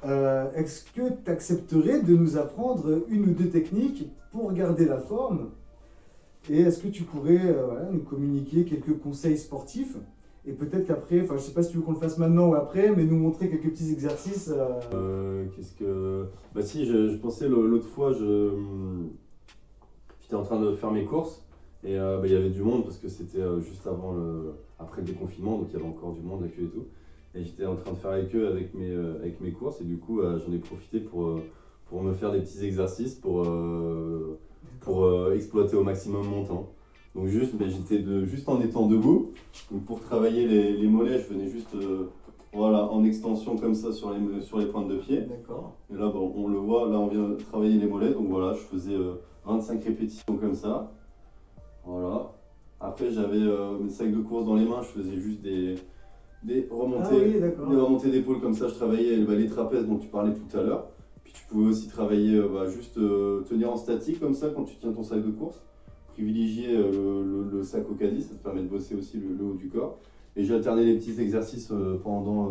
Est-ce que tu accepterais de nous apprendre une ou deux techniques pour garder la forme? Et est-ce que tu pourrais voilà, nous communiquer quelques conseils sportifs? Et peut-être qu'après, enfin je sais pas si tu veux qu'on le fasse maintenant ou après, mais nous montrer quelques petits exercices. Qu'est-ce que... Bah si, je pensais l'autre fois, j'étais en train de faire mes courses et bah, il y avait du monde parce que c'était juste avant après le déconfinement, donc il y avait encore du monde, la queue et tout. Et j'étais en train de faire la queue avec mes courses et du coup j'en ai profité pour me faire des petits exercices pour exploiter au maximum mon temps. Donc juste, juste en étant debout, donc pour travailler les mollets, je venais juste voilà, en extension comme ça sur les pointes de pied. D'accord. Et là, bon, on le voit, là on vient de travailler les mollets, donc voilà, je faisais 25 répétitions comme ça. Voilà. Après, j'avais mes sacs de course dans les mains, je faisais juste des Ah oui, remontées, d'accord. des remontées d'épaule comme ça, je travaillais les trapèzes dont tu parlais tout à l'heure. Puis tu pouvais aussi travailler, juste tenir en statique comme ça quand tu tiens ton sac de course. Privilégier le sac au caddie, ça te permet de bosser aussi le haut du corps. Et j'ai alterné les petits exercices pendant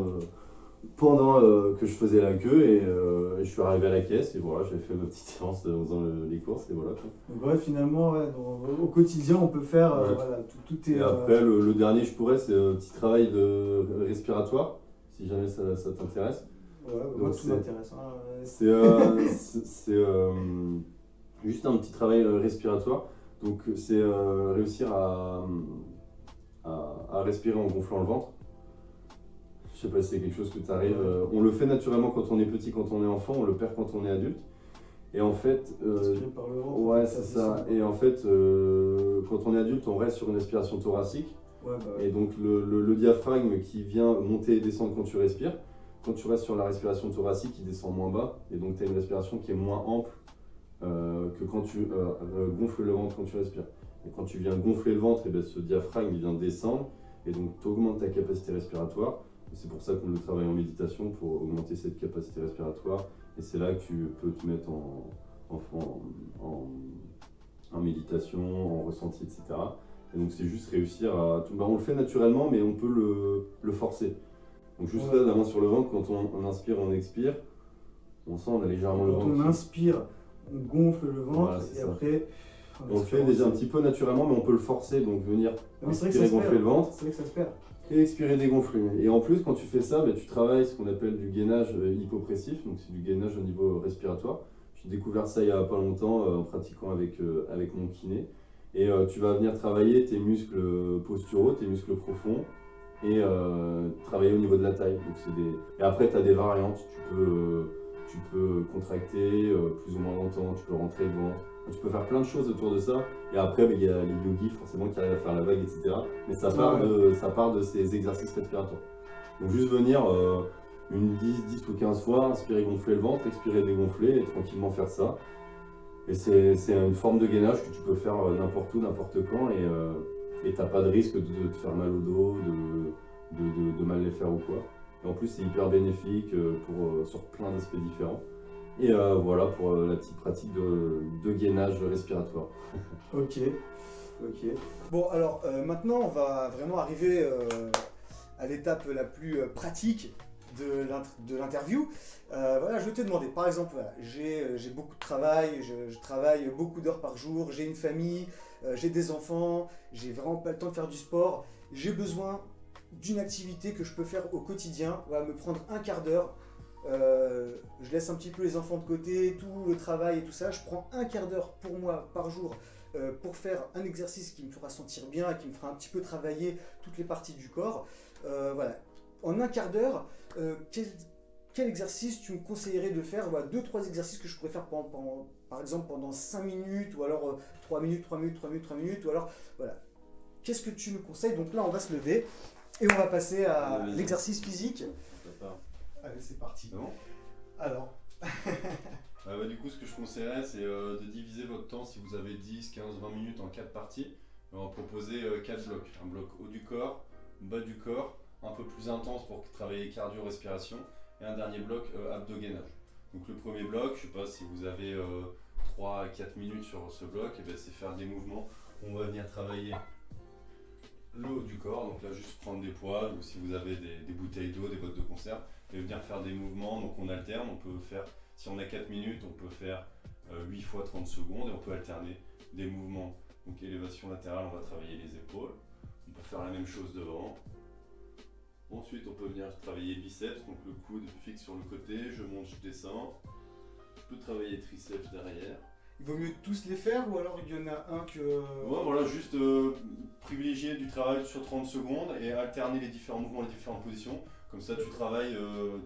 que je faisais la queue et je suis arrivé à la caisse et voilà, j'ai fait ma petite séance en faisant les courses et voilà quoi. Donc ouais, finalement, ouais, au quotidien, on peut faire, Ouais. voilà, tout est... Et après, le dernier, je pourrais, c'est un petit travail de respiratoire, si jamais ça t'intéresse. Ouais, bah, moi Donc tout m'intéresse, hein. c'est juste un petit travail respiratoire. Donc c'est réussir à respirer en gonflant le ventre. Je sais pas si c'est quelque chose que tu arrives. On le fait naturellement quand on est petit, quand on est enfant, on le perd quand on est adulte. Et en fait, Inspiré par le ventre, ouais, ça c'est descend, ça. quoi. Et en fait, quand on est adulte, on reste sur une respiration thoracique. Ouais, bah ouais. Et donc le diaphragme qui vient monter et descendre quand tu respires, quand tu restes sur la respiration thoracique, il descend moins bas. Et donc tu as une respiration qui est moins ample que quand tu gonfles le ventre quand tu respires. Et quand tu viens gonfler le ventre, et bien, ce diaphragme il vient descendre. Et donc tu augmentes ta capacité respiratoire. C'est pour ça qu'on le travaille en méditation, pour augmenter cette capacité respiratoire. Et c'est là que tu peux te mettre en méditation, en ressenti, etc. Et donc c'est juste réussir à... on le fait naturellement, mais on peut le forcer. Donc juste là, la main sur le ventre, quand on inspire, on expire, on sent on a légèrement le Quand ventre on inspire, on gonfle le ventre, Voilà, c'est et ça. après... On le fait déjà un petit peu naturellement, mais on peut le forcer, donc venir Mais c'est vrai que ça inspirer, se gonfler perd. le ventre, C'est vrai que ça se perd. et expirer, dégonfler. Et en plus, quand tu fais ça, tu travailles ce qu'on appelle du gainage hypopressif, donc c'est du gainage au niveau respiratoire. J'ai découvert ça il n'y a pas longtemps en pratiquant avec mon kiné. Et tu vas venir travailler tes muscles posturaux, tes muscles profonds, et travailler au niveau de la taille. Et après, tu as des variantes. Tu peux contracter plus ou moins longtemps, tu peux rentrer le ventre. Tu peux faire plein de choses autour de ça. Et après, il y a les yogis forcément qui arrivent à faire la vague, etc. Mais ça part de ces exercices respiratoires. Donc juste venir une 10 ou 15 fois, inspirer, gonfler le ventre, expirer, dégonfler, et tranquillement faire ça. Et c'est une forme de gainage que tu peux faire n'importe où, n'importe quand, et t'as pas de risque de te faire mal au dos, de mal les faire ou quoi. Et en plus, c'est hyper bénéfique sur plein d'aspects différents. Et voilà pour la petite pratique de gainage respiratoire. Ok, ok. Bon, alors maintenant, on va vraiment arriver à l'étape la plus pratique de l'interview. Voilà, je vais te demander, par exemple, voilà, j'ai beaucoup de travail, je travaille beaucoup d'heures par jour, j'ai une famille, j'ai des enfants, j'ai vraiment pas le temps de faire du sport, j'ai besoin d'une activité que je peux faire au quotidien, voilà, me prendre un quart d'heure. Je laisse un petit peu les enfants de côté, tout le travail et tout ça, je prends un quart d'heure pour moi par jour pour faire un exercice qui me fera sentir bien, qui me fera un petit peu travailler toutes les parties du corps. Voilà. En un quart d'heure, quel exercice tu me conseillerais de faire? Voilà, 2-3 exercices que je pourrais faire par exemple pendant 5 minutes, ou alors 3 minutes, 3 minutes, 3 minutes, 3 minutes, ou alors voilà. Qu'est-ce que tu me conseilles? Donc là, on va se lever et on va passer à l'exercice physique. Allez, c'est parti. Non. Alors. Du coup, ce que je conseillerais, c'est de diviser votre temps. Si vous avez 10, 15, 20 minutes en 4 parties, on va proposer 4 blocs. Un bloc haut du corps, bas du corps, un peu plus intense pour travailler cardio-respiration, et un dernier bloc abdo-gainage. Donc le premier bloc, je ne sais pas si vous avez 3 à 4 minutes sur ce bloc, et c'est faire des mouvements. On va venir travailler le haut du corps, donc là juste prendre des poids, ou si vous avez des bouteilles d'eau, des bottes de conserve, et venir faire des mouvements. Donc on alterne, on peut faire, si on a 4 minutes, on peut faire 8 fois 30 secondes et on peut alterner des mouvements. Donc élévation latérale, on va travailler les épaules. On peut faire la même chose devant. Ensuite, on peut venir travailler biceps, donc le coude fixe sur le côté, je monte, je descends. Je peux travailler triceps derrière. Il vaut mieux tous les faire ou alors il y en a un que... Ouais, voilà, juste privilégier du travail sur 30 secondes et alterner les différents mouvements, les différentes positions. Comme ça, tu travailles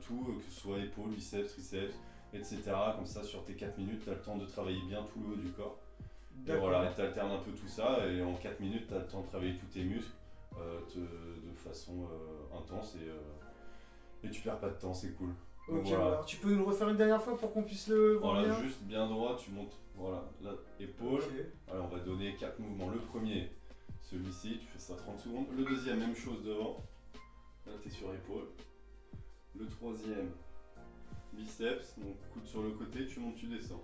tout, que ce soit épaules, biceps, triceps, etc. Comme ça, sur tes 4 minutes, tu as le temps de travailler bien tout le haut du corps. Et voilà, tu alternes un peu tout ça et en 4 minutes, tu as le temps de travailler tous tes muscles de façon intense et tu perds pas de temps, c'est cool. Ok, voilà. alors tu peux nous le refaire une dernière fois pour qu'on puisse le voir Voilà, bien. juste bien droit, tu montes, voilà, là, épaule. Ok. Alors on va donner 4 mouvements. Le premier, celui-ci, tu fais ça 30 secondes. Le deuxième, même chose devant. Là, tu es sur épaule. Le troisième, biceps, donc coude sur le côté, tu montes, tu descends.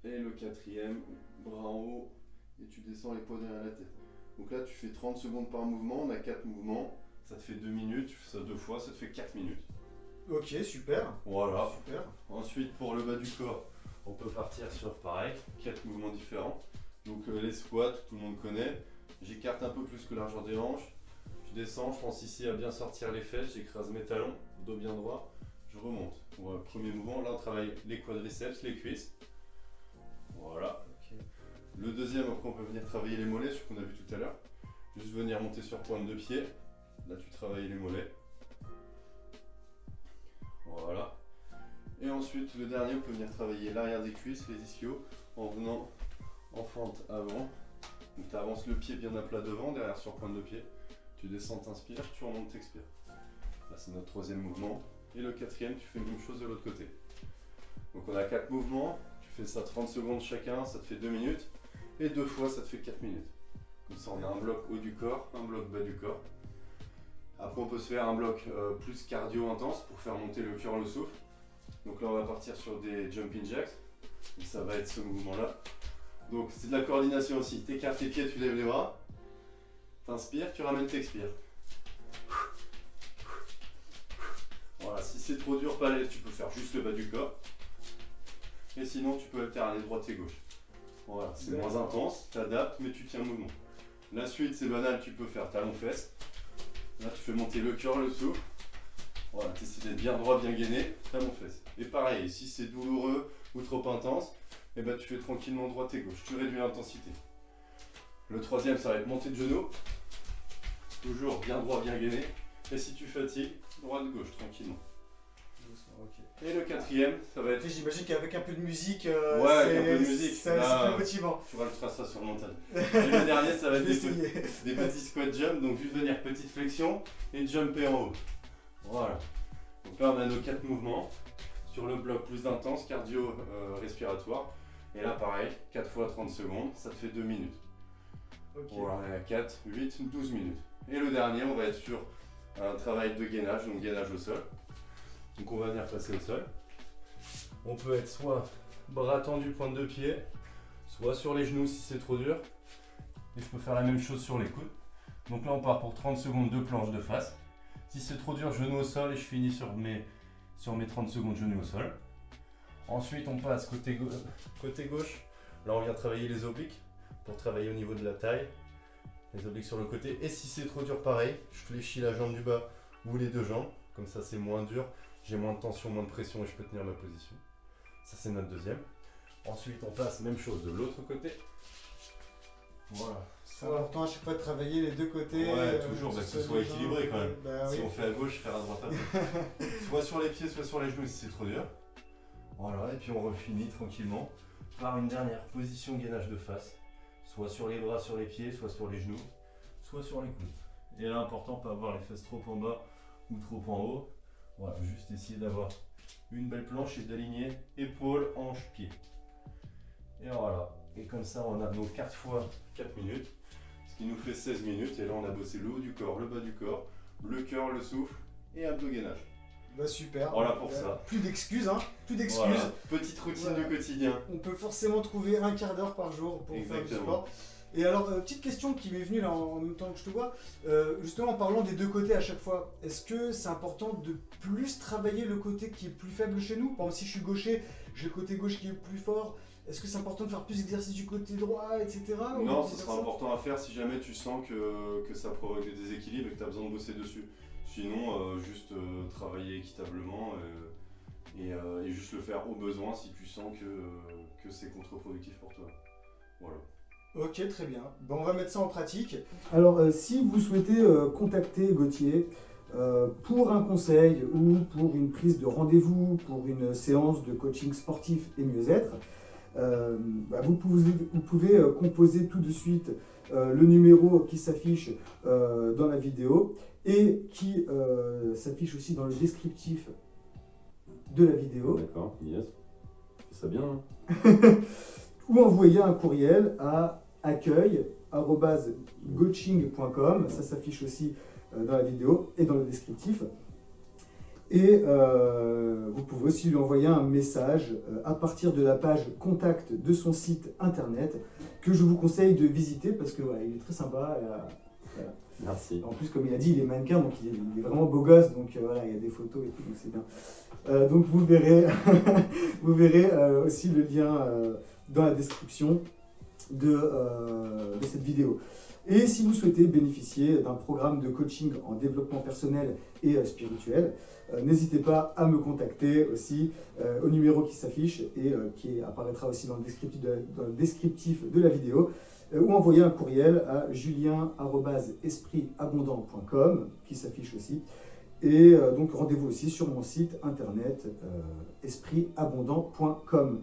Et le quatrième, bras en haut, et tu descends l'épaule derrière la tête. Donc là, tu fais 30 secondes par mouvement, on a 4 mouvements, ça te fait 2 minutes, tu fais ça 2 fois, ça te fait 4 minutes. Ok, super. Voilà. Super. Ensuite, pour le bas du corps, on peut partir sur pareil, 4 mouvements différents. Donc les squats, tout le monde connaît. J'écarte un peu plus que largeur des hanches. Je descends, je pense ici à bien sortir les fesses, j'écrase mes talons, dos bien droit, je remonte. Voilà, premier mouvement, là on travaille les quadriceps, les cuisses. Voilà. Ok. Le deuxième, après on peut venir travailler les mollets, ce qu'on a vu tout à l'heure. Juste venir monter sur pointe de pied. Là tu travailles les mollets. Voilà. Et ensuite, le dernier, on peut venir travailler l'arrière des cuisses, les ischios, en venant en fente avant. Donc tu avances le pied bien à plat devant, derrière sur pointe de pied. Tu descends, t'inspires, tu remontes, t'expires. Là, c'est notre troisième mouvement. Et le quatrième, tu fais la même chose de l'autre côté. Donc on a 4 mouvements, tu fais ça 30 secondes chacun, ça te fait 2 minutes. Et 2 fois, ça te fait 4 minutes. Comme ça, on a un bloc haut du corps, un bloc bas du corps. Après, on peut se faire un bloc plus cardio intense pour faire monter le cœur, le souffle. Donc là, on va partir sur des jumping jacks. Donc ça va être ce mouvement-là. Donc c'est de la coordination aussi. Tu écartes tes pieds, tu lèves les bras. T'inspires, tu ramènes, t'expires. Voilà, si c'est trop dur, pas l'aise, tu peux faire juste le bas du corps. Et sinon, tu peux alterner droite et gauche. Voilà, c'est moins intense, tu adaptes, mais tu tiens le mouvement. La suite, c'est banal, tu peux faire talon-fesse. Là, tu fais monter le cœur, le souffle. Voilà, tu essaies d'être bien droit, bien gainé, talon-fesse. Et pareil, si c'est douloureux ou trop intense, et ben tu fais tranquillement droite et gauche, tu réduis l'intensité. Le troisième, ça va être montée de genou. Toujours bien droit, bien gainé. Et si tu fatigues, droite-gauche, tranquillement. Ok. Et le quatrième, ça va être... J'imagine qu'avec un peu de musique, Ouais, avec un peu de musique, c'est là, plus motivant. Tu vas le tracer sur le mental. Et le dernier, ça va être Je vais essayer. des petits squat jump, donc juste venir petite flexion et jumper en haut. Voilà. Donc là, on a nos 4 mouvements. Sur le bloc plus intense, cardio respiratoire. Et là, pareil, 4 fois 30 secondes, ça te fait 2 minutes. Ok. Voilà, 4, 8, 12 minutes. Et le dernier, on va être sur un travail de gainage, donc gainage au sol. Donc on va venir passer au sol. On peut être soit bras tendus, pointe de pied, soit sur les genoux si c'est trop dur. Et je peux faire la même chose sur les coudes. Donc là, on part pour 30 secondes de planche de face. Si c'est trop dur, genou au sol et je finis sur mes 30 secondes genou au sol. Ensuite, on passe côté gauche. Là, on vient travailler les obliques pour travailler au niveau de la taille. Les obliques sur le côté. Et si c'est trop dur, pareil, je fléchis la jambe du bas ou les deux jambes. Comme ça, c'est moins dur. J'ai moins de tension, moins de pression et je peux tenir ma position. Ça, c'est notre deuxième. Ensuite, on passe même chose de l'autre côté. Voilà. C'est important à chaque fois de travailler les deux côtés. Ouais, toujours, que ce soit les équilibré quand même. Bah, Si oui. on fait à gauche, faire à droite après. Soit sur les pieds, soit sur les genoux si c'est trop dur. Voilà, et puis on refinit tranquillement par une dernière position gainage de face. Soit sur les bras, sur les pieds, soit sur les genoux, soit sur les coudes. Et là, important, pas avoir les fesses trop en bas ou trop en haut. Voilà, juste essayer d'avoir une belle planche et d'aligner épaules, hanches, pieds. Et voilà. Et comme ça, on a nos 4 fois 4 minutes. Ce qui nous fait 16 minutes. Et là, on a bossé le haut du corps, le bas du corps, le cœur, le souffle et abdo-gainage. Bah super. Voilà pour ça. Plus d'excuses, hein. Plus d'excuses. Voilà. Petite routine Voilà. de quotidien. On peut forcément trouver un quart d'heure par jour pour faire du Exactement. sport. Et alors, petite question qui m'est venue là en même temps que je te vois, justement en parlant des deux côtés à chaque fois, est-ce que c'est important de plus travailler le côté qui est plus faible chez nous? Par exemple, si je suis gaucher, j'ai le côté gauche qui est plus fort. Est-ce que c'est important de faire plus d'exercices du côté droit, etc. Non, ce sera important à faire si jamais tu sens que ça provoque des déséquilibres et que tu as besoin de bosser dessus. Sinon, juste travailler équitablement et juste le faire au besoin si tu sens que c'est contre-productif pour toi. Voilà. Ok, très bien. Bon, on va mettre ça en pratique. Alors, si vous souhaitez contacter Gauthier pour un conseil ou pour une prise de rendez-vous, pour une séance de coaching sportif et mieux-être, vous pouvez composer tout de suite le numéro qui s'affiche dans la vidéo et qui s'affiche aussi dans le descriptif de la vidéo. D'accord, yes. C'est ça bien. Hein. Ou envoyer un courriel à accueil@coaching.com. Ça s'affiche aussi dans la vidéo et dans le descriptif. Et vous pouvez aussi lui envoyer un message à partir de la page contact de son site internet que je vous conseille de visiter parce que il est très sympa. Voilà. Merci. En plus, comme il a dit, il est mannequin, donc il est vraiment beau gosse, donc voilà, il y a des photos et tout, donc c'est bien. Donc vous verrez, vous verrez aussi le lien dans la description de cette vidéo. Et si vous souhaitez bénéficier d'un programme de coaching en développement personnel et spirituel, n'hésitez pas à me contacter aussi au numéro qui s'affiche et qui apparaîtra aussi dans le descriptif de la vidéo, ou envoyer un courriel à julien@espritabondant.com qui s'affiche aussi. Et donc rendez-vous aussi sur mon site internet espritabondant.com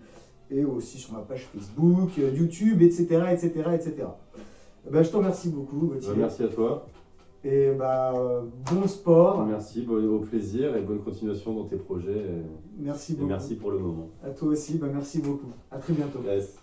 et aussi sur ma page Facebook, YouTube, etc. etc., etc. Je te remercie beaucoup, Gauthier. Merci à toi. Et bon sport. Merci, au plaisir et bonne continuation dans tes projets. Merci beaucoup. Et merci pour le moment. À toi aussi, merci beaucoup. À très bientôt. Yes.